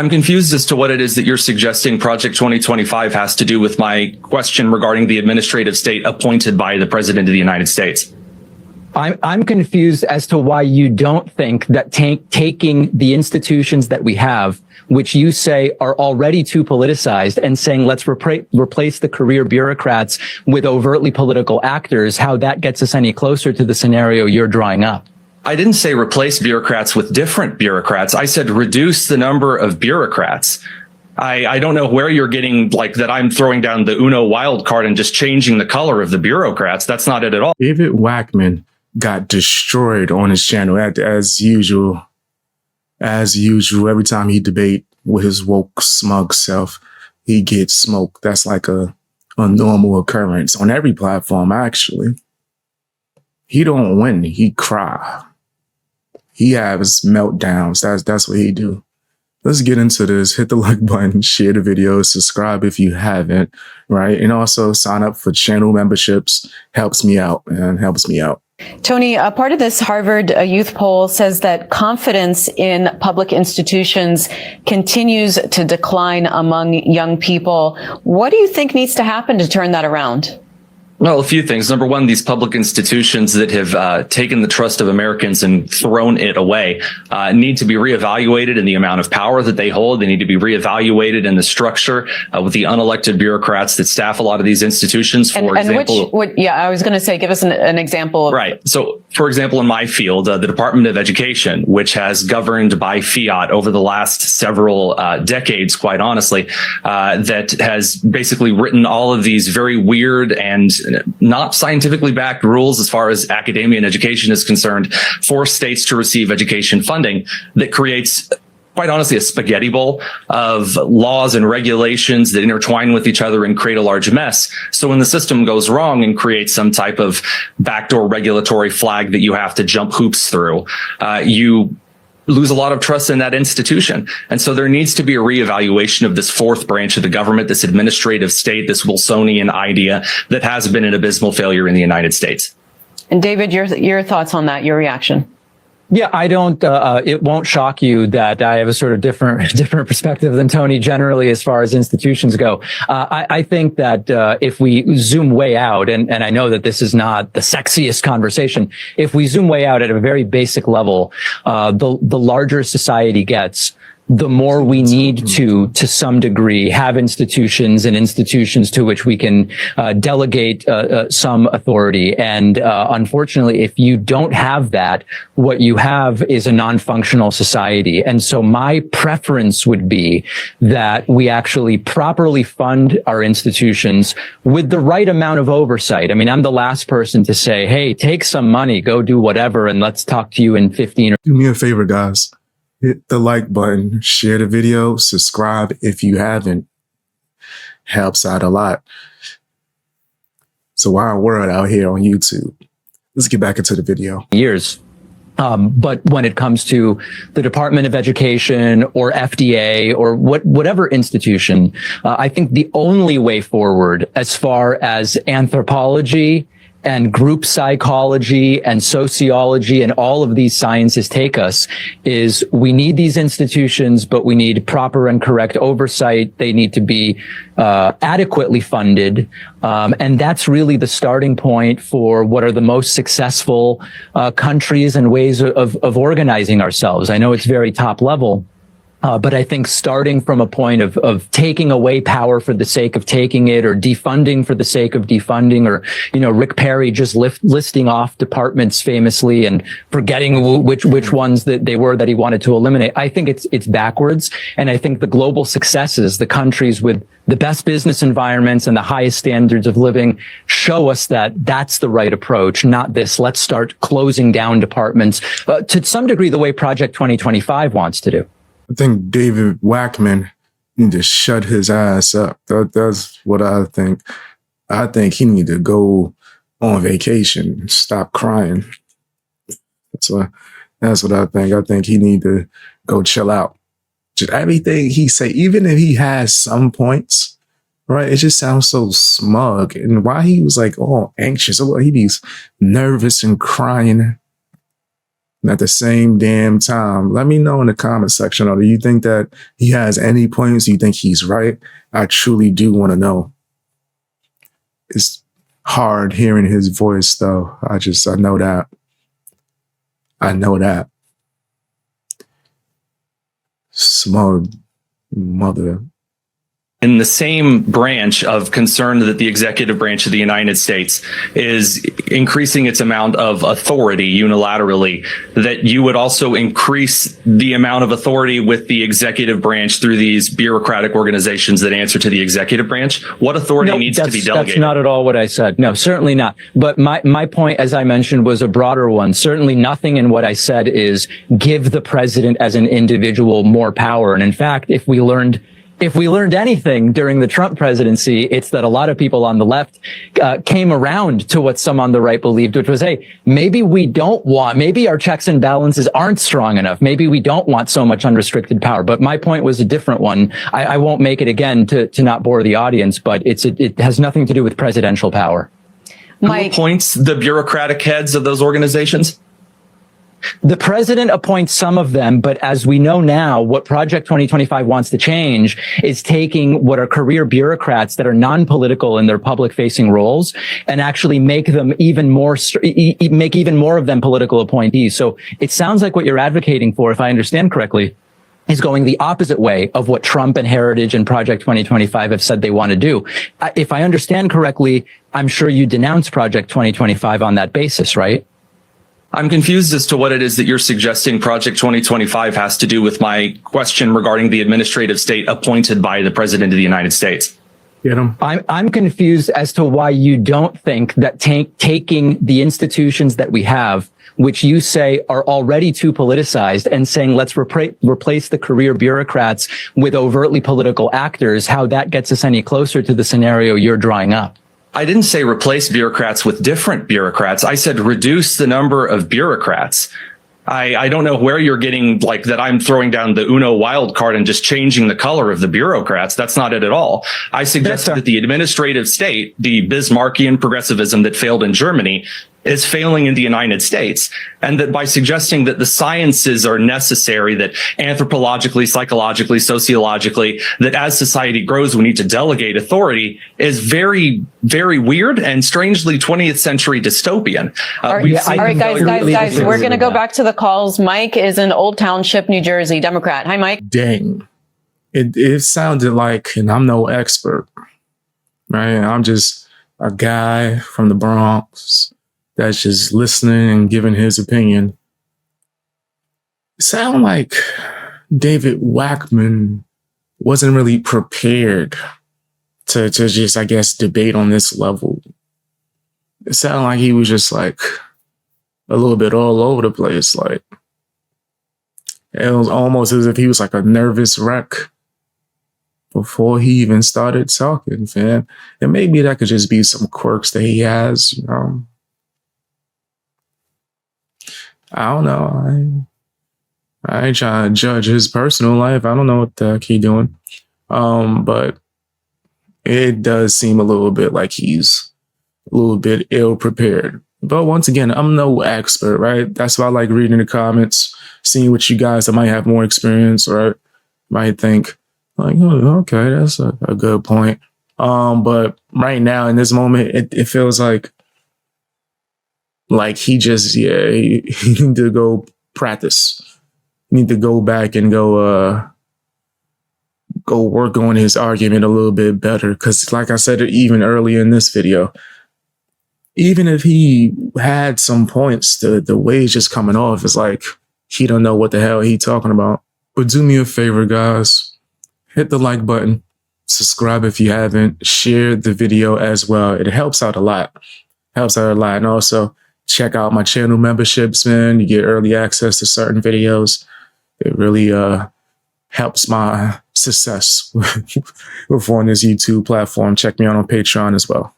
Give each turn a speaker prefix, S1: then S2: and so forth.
S1: I'm confused as to what it is that you're suggesting Project 2025 has to do with my question regarding the administrative state appointed by the President of the United States.
S2: I'm confused as to why you don't think that taking the institutions that we have, which you say are already too politicized, and saying let's replace the career bureaucrats with overtly political actors, how that gets us any closer to the scenario you're drawing up.
S1: I didn't say replace bureaucrats with different bureaucrats. I said reduce the number of bureaucrats. I don't know where you're getting like that I'm throwing down the Uno wild card and just changing the color of the bureaucrats. That's not it at all.
S3: David Pakman got destroyed on his channel as usual. As usual, every time he debate with his woke, smug self, he gets smoked. That's like a normal occurrence on every platform, actually. He don't win, he cry. He has meltdowns. That's what he do. Let's get into this. Hit the like button, share the video, subscribe if you haven't, right? And also sign up for channel memberships. Helps me out, man, helps me out.
S4: Tony, part of this Harvard youth poll says that confidence in public institutions continues to decline among young people. What do you think needs to happen to turn that around?
S1: Well, a few things. Number one, these public institutions that have taken the trust of Americans and thrown it away need to be reevaluated in the amount of power that they hold. They need to be reevaluated in the structure with the unelected bureaucrats that staff a lot of these institutions. For example,
S4: I was going to say, give us an example.
S1: Right. So, for example, in my field, the Department of Education, which has governed by fiat over the last several decades, quite honestly, that has basically written all of these very weird and not scientifically backed rules as far as academia and education is concerned for states to receive education funding that creates, quite honestly, a spaghetti bowl of laws and regulations that intertwine with each other and create a large mess. So when the system goes wrong and creates some type of backdoor regulatory flag that you have to jump hoops through, you lose a lot of trust in that institution. And so there needs to be a reevaluation of this fourth branch of the government, this administrative state, this Wilsonian idea that has been an abysmal failure in the United States.
S4: And David, your thoughts on that, your reaction?
S2: Yeah, I don't, it won't shock you that I have a sort of different perspective than Tony generally as far as institutions go. I think that if we zoom way out, and I know that this is not the sexiest conversation, if we zoom way out at a very basic level, the larger society gets, the more we need to some degree, have institutions and institutions to which we can delegate some authority. And unfortunately, if you don't have that, what you have is a non-functional society. And so my preference would be that we actually properly fund our institutions with the right amount of oversight. I mean, I'm the last person to say, hey, take some money, go do whatever, and let's talk to you in 15 or...
S3: Do me a favor, guys. Hit the like button, share the video, subscribe if you haven't. Helps out a lot. It's a wild world out here on YouTube. Let's get back into the video.
S2: Years. But when it comes to the Department of Education or FDA or whatever institution, I think the only way forward as far as anthropology and group psychology and sociology and all of these sciences take us is we need these institutions, but we need proper and correct oversight. They need to be adequately funded. And that's really the starting point for what are the most successful countries and ways of organizing ourselves. I know it's very top level. But I think starting from a point of taking away power for the sake of taking it, or defunding for the sake of defunding, or, Rick Perry just listing off departments famously and forgetting which ones that they were that he wanted to eliminate. I think it's backwards. And I think the global successes, the countries with the best business environments and the highest standards of living show us that that's the right approach, not this, let's start closing down departments to some degree the way Project 2025 wants to do.
S3: I think David Pakman need to shut his ass up. That's what I think. I think he need to go on vacation and stop crying. That's what I think. I think he need to go chill out. Just everything he say, even if he has some points, right? It just sounds so smug. And why he was like all anxious, or he be nervous and crying. And at the same damn time, let me know in the comment section, or do you think that he has any points? Do you think he's right? I truly do want to know. It's hard hearing his voice, though. I know that. I know that. Smug mother.
S1: In the same branch of concern that the executive branch of the United States is increasing its amount of authority unilaterally, that you would also increase the amount of authority with the executive branch through these bureaucratic organizations that answer to the executive branch? What authority needs to be delegated?
S2: That's not at all what I said. No, certainly not. But my point, as I mentioned, was a broader one. Certainly nothing in what I said is give the president as an individual more power. And in fact, if we learned anything during the Trump presidency, it's that a lot of people on the left came around to what some on the right believed, which was, hey, maybe our checks and balances aren't strong enough. Maybe we don't want so much unrestricted power. But my point was a different one. I won't make it again to not bore the audience, but it has nothing to do with presidential power.
S1: Who appoints the bureaucratic heads of those organizations?
S2: The president appoints some of them, but as we know now, what Project 2025 wants to change is taking what are career bureaucrats that are non-political in their public-facing roles and actually make them even more of them political appointees. So it sounds like what you're advocating for, if I understand correctly, is going the opposite way of what Trump and Heritage and Project 2025 have said they want to do. If I understand correctly, I'm sure you denounce Project 2025 on that basis, right?
S1: I'm confused as to what it is that you're suggesting Project 2025 has to do with my question regarding the administrative state appointed by the President of the United States.
S3: Get him.
S2: I'm confused as to why you don't think that taking the institutions that we have, which you say are already too politicized, and saying let's replace the career bureaucrats with overtly political actors, how that gets us any closer to the scenario you're drawing up.
S1: I didn't say replace bureaucrats with different bureaucrats. I said reduce the number of bureaucrats. I don't know where you're getting like that I'm throwing down the Uno wild card and just changing the color of the bureaucrats. That's not it at all. I suggested that the administrative state, the Bismarckian progressivism that failed in Germany, is failing in the United States. And that by suggesting that the sciences are necessary, that anthropologically, psychologically, sociologically, that as society grows, we need to delegate authority is very, very weird and strangely 20th century dystopian.
S4: All right, guys, we're going to go back to the calls. Mike is in Old Township, New Jersey, Democrat. Hi, Mike.
S3: Dang. It sounded like, and I'm no expert, right? I'm just a guy from the Bronx that's just listening and giving his opinion. It sounded like David Pakman wasn't really prepared to just, I guess, debate on this level. It sounded like he was just like a little bit all over the place. Like, it was almost as if he was like a nervous wreck before he even started talking, fam. And maybe that could just be some quirks that he has, you know. I don't know. I ain't trying to judge his personal life. I don't know what the heck he's doing. But it does seem a little bit like he's a little bit ill prepared. But once again, I'm no expert, right? That's why I like reading the comments, seeing what you guys that might have more experience or might think like, oh, okay, that's a good point. But right now in this moment, it feels like he just, he need to go practice. Need to go back and go work on his argument a little bit better. Because like I said, even earlier in this video, even if he had some points, the way it's just coming off is like he don't know what the hell he talking about. But do me a favor, guys. Hit the like button. Subscribe if you haven't. Share the video as well. It helps out a lot. And also, check out my channel memberships, man. You get early access to certain videos. It really helps my success with on this YouTube platform. Check me out on Patreon as well.